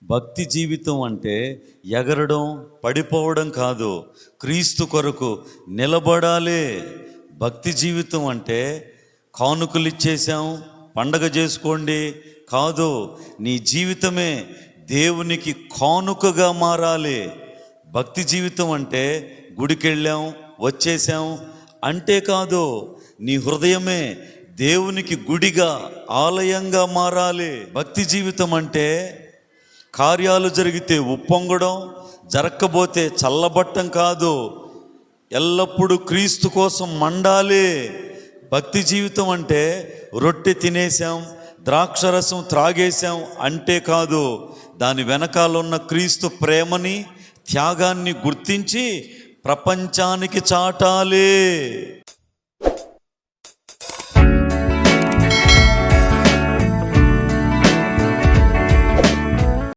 భక్తి జీవితం అంటే ఎగరడం పడిపోవడం కాదు, క్రీస్తు కొరకు నిలబడాలి. భక్తి జీవితం అంటే కానుకలు ఇచ్చేసాం పండగ చేసుకోండి కాదు, నీ జీవితమే దేవునికి కానుకగా మారాలి. భక్తి జీవితం అంటే గుడికి వెళ్ళాం వచ్చేసాం అంటే కాదు, నీ హృదయమే దేవునికి గుడిగా ఆలయంగా మారాలి. భక్తి జీవితం అంటే కార్యాలు జరిగితే ఉప్పొంగడం, జరగకపోతే చల్లబట్టం కాదు, ఎల్లప్పుడూ క్రీస్తు కోసం మండాలి. భక్తి జీవితం అంటే రొట్టె తినేసాం ద్రాక్షరసం త్రాగేశాం అంటే కాదు, దాని వెనకాలన్న క్రీస్తు ప్రేమని త్యాగాన్ని గుర్తించి ప్రపంచానికి చాటాలి.